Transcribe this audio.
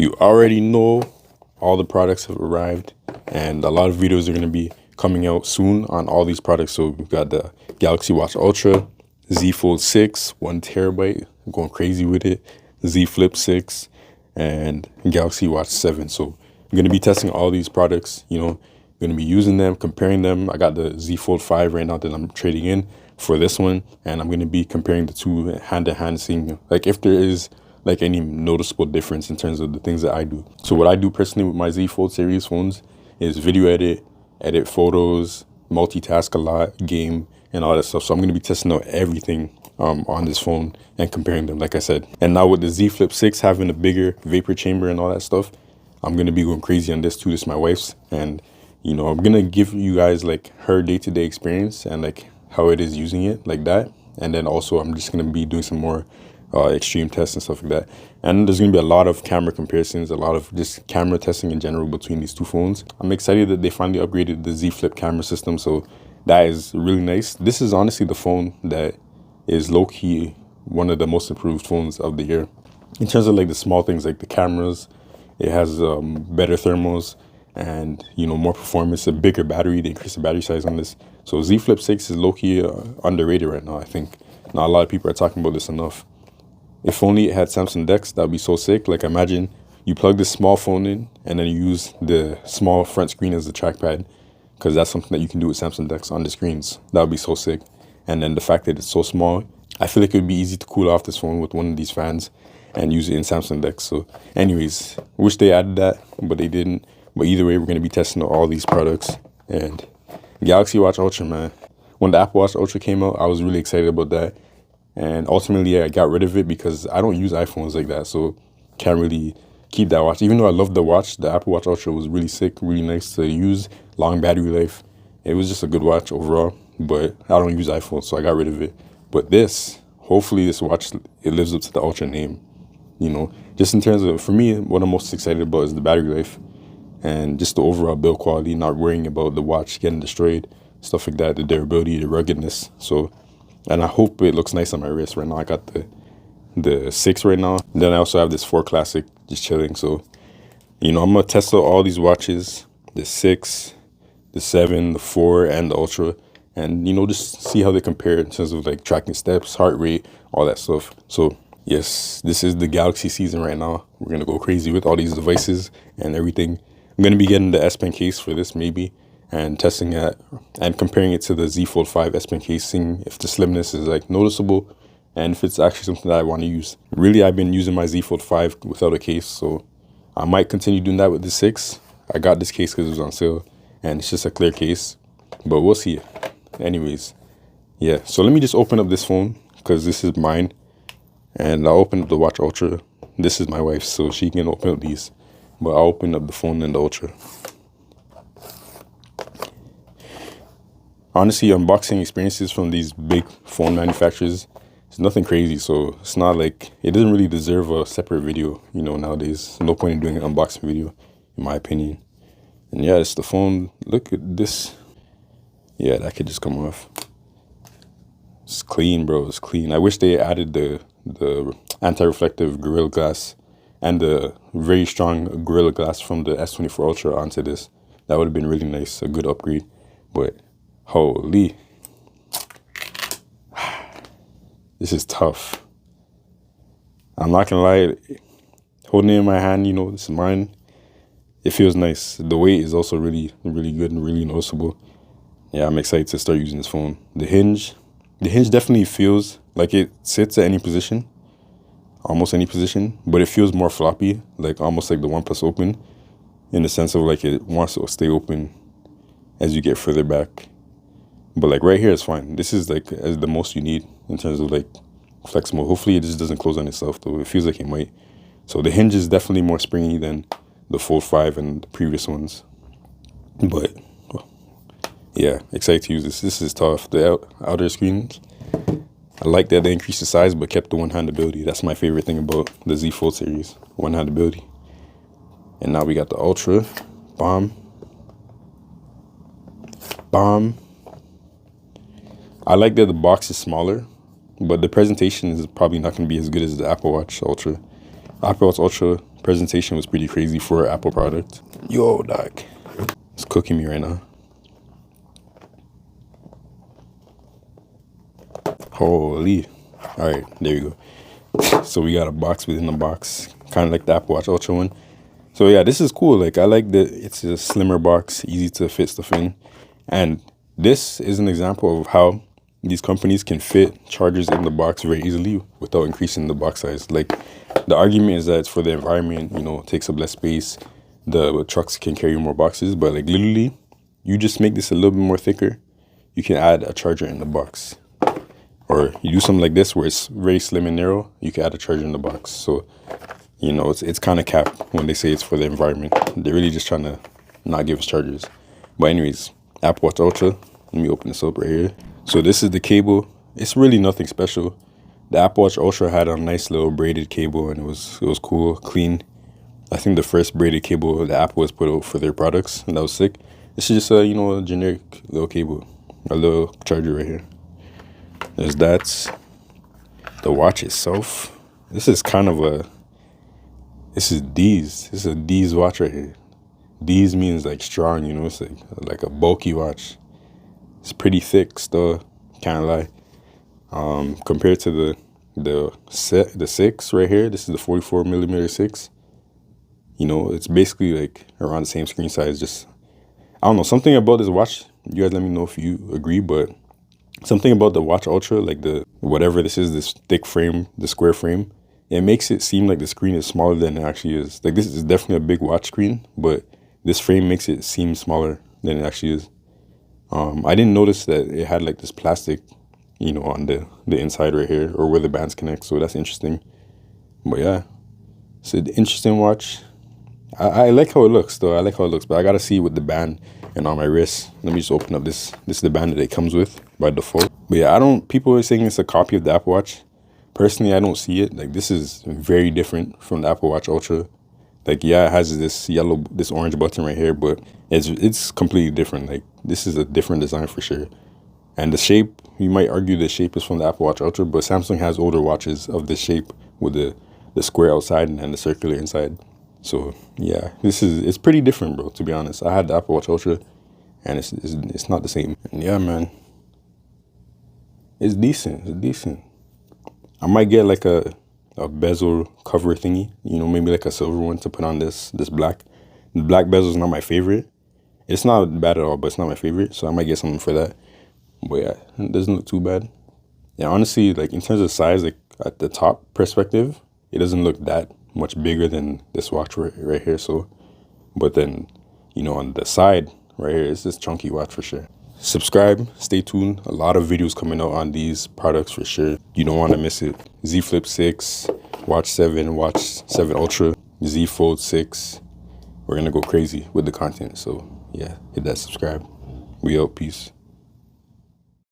You already know all the products have arrived, and a lot of videos are going to be coming out soon on all these products. So we've got the Galaxy Watch Ultra, Z Fold 6, 1 TB, I'm going crazy with it, Z Flip 6, and Galaxy Watch 7. So I'm going to be testing all these products, going to be using them, comparing them. I got the Z Fold 5 right now that I'm trading in for this one, and I'm going to be comparing the two hand to hand, seeing like if there is like any noticeable difference in terms of the things that I do. So what I do personally with my Z Fold series phones is video edit photos, multitask a lot, game, and all that stuff. So I'm going to be testing out everything on this phone and comparing them, like I said. And now with the Z Flip 6 having a bigger vapor chamber and all that stuff, I'm going to be going crazy on this too. This is my wife's, and I'm going to give you guys like her day-to-day experience and like how it is using it like that. And then also I'm just going to be doing some more extreme tests and stuff like that. And there's going to be a lot of camera comparisons, a lot of just camera testing in general between these two phones. I'm excited that they finally upgraded the Z Flip camera system, so that is really nice. This is honestly the phone that is low-key one of the most improved phones of the year. In terms of like the small things like the cameras, it has better thermals and more performance, a bigger battery. They increased the battery size on this. So Z Flip 6 is low-key underrated right now. I think not a lot of people are talking about this enough. If only it had Samsung DeX, that would be so sick. Like imagine you plug this small phone in and then you use the small front screen as the trackpad, because that's something that you can do with Samsung DeX on the screens. That would be so sick. And then the fact that it's so small, I feel like it would be easy to cool off this phone with one of these fans and use it in Samsung DeX. So anyways, wish they added that, but they didn't. But either way, we're going to be testing all these products. And Galaxy Watch Ultra, man. When the Apple Watch Ultra came out, I was really excited about that. And ultimately, I got rid of it because I don't use iPhones like that. So can't really keep that watch. Even though I love the watch, the Apple Watch Ultra was really sick, really nice to use, long battery life. It was just a good watch overall, but I don't use iPhones, so I got rid of it. But this, hopefully this watch, it lives up to the Ultra name. Just in terms of, for me, what I'm most excited about is the battery life and just the overall build quality, not worrying about the watch getting destroyed, stuff like that, the durability, the ruggedness. So, and I hope it looks nice on my wrist. Right now I got the 6 right now. And then I also have this 4 Classic just chilling. So, I'm going to test out all these watches, the 6, the 7, the 4, and the Ultra. And, just see how they compare in terms of like tracking steps, heart rate, all that stuff. So yes, this is the Galaxy season right now. We're going to go crazy with all these devices and everything. I'm going to be getting the S Pen case for this maybe and testing it and comparing it to the Z Fold 5 S Pen case, seeing if the slimness is like noticeable and if it's actually something that I want to use. Really, I've been using my Z Fold 5 without a case, so I might continue doing that with the 6. I got this case because it was on sale and it's just a clear case, but we'll see. Anyways, yeah, so let me just open up this phone because this is mine, and I'll open up the Watch Ultra. This is my wife's, so she can open up these, but I'll open up the phone and the Ultra. Honestly, unboxing experiences from these big phone manufacturers is nothing crazy, so it's not like, it doesn't really deserve a separate video, nowadays. No point in doing an unboxing video, in my opinion. And yeah, it's the phone. Look at this. Yeah, that could just come off. It's clean, bro. It's clean. I wish they added the anti-reflective Gorilla Glass and the very strong Gorilla Glass from the S24 Ultra onto this. That would have been really nice, a good upgrade. But holy, this is tough. I'm not gonna lie, holding it in my hand, this is mine. It feels nice. The weight is also really, really good and really noticeable. Yeah, I'm excited to start using this phone. The hinge definitely feels like it sits at any position, almost any position, but it feels more floppy, like almost like the OnePlus Open, in the sense of like it wants to stay open as you get further back. But like right here is fine. This is like as the most you need in terms of like flex mode. Hopefully it just doesn't close on itself though. It feels like it might. So the hinge is definitely more springy than the Fold 5 and the previous ones. But yeah, excited to use this. This is tough. The outer screens, I like that they increased the size but kept the one-handability. That's my favorite thing about the Z Fold series, one-handability. And now we got the Ultra. Bomb. I like that the box is smaller, but the presentation is probably not going to be as good as the Apple Watch Ultra. Apple Watch Ultra presentation was pretty crazy for an Apple product. Yo, dog. It's cooking me right now. Holy. All right, there you go. So we got a box within the box, kind of like the Apple Watch Ultra one. So yeah, this is cool. Like, I like that it's a slimmer box, easy to fit stuff in. And this is an example of how these companies can fit chargers in the box very easily without increasing the box size. Like, the argument is that it's for the environment, you know, it takes up less space. The trucks can carry more boxes, but like literally, you just make this a little bit more thicker, you can add a charger in the box. Or you do something like this where it's very slim and narrow, you can add a charger in the box. So, you know, it's kind of cap when they say it's for the environment. They're really just trying to not give us chargers. But anyways, Apple Watch Ultra. Let me open this up right here. So this is the cable. It's really nothing special. The Apple Watch Ultra had a nice little braided cable, and it was cool, clean. I think the first braided cable that Apple has put out for their products, and that was sick. This is just a, you know, a generic little cable, a little charger right here. There's that. The watch itself. This is kind of a. This is D's. This is a D's watch right here. D's means like strong, you know. It's like a bulky watch. It's pretty thick still. Can't lie. Compared to the 6 right here, this is the 44 millimeter 6. You know, it's basically like around the same screen size. Just, I don't know, something about this watch. You guys let me know if you agree, but something about the Watch Ultra, like the whatever this is, this thick frame, the square frame, it makes it seem like the screen is smaller than it actually is. Like, this is definitely a big watch screen, but this frame makes it seem smaller than it actually is. I didn't notice that it had like this plastic, you know, on the inside right here, or where the bands connect, so that's interesting. But yeah, it's an interesting watch. I like how it looks though. I like how it looks, but I gotta see with the band and on my wrist. Let me just open up this. This is the band that it comes with by default. But yeah, people are saying it's a copy of the Apple Watch. Personally, I don't see it. Like, this is very different from the Apple Watch Ultra. Like, yeah, it has this orange button right here, but it's completely different. Like, this is a different design for sure. And the shape, you might argue the shape is from the Apple Watch Ultra, but Samsung has older watches of this shape with the square outside and the circular inside. So yeah, it's pretty different, bro, to be honest. I had the Apple Watch Ultra, and it's not the same. And yeah, man, it's decent. It's decent. I might get like a bezel cover thingy, you know, maybe like a silver one to put on this black. The black bezel is not my favorite. It's not bad at all, but it's not my favorite, so I might get something for that. But yeah, it doesn't look too bad. Yeah, honestly, like in terms of size, like at the top perspective, it doesn't look that much bigger than this watch right here. So, but then, you know, on the side right here, it's this chunky watch for sure. Subscribe, stay tuned. A lot of videos coming out on these products for sure. You don't want to miss it. Z Flip 6, Watch 7, Watch 7 Ultra, Z Fold 6. We're gonna go crazy with the content. So yeah, hit that subscribe. We out. Peace.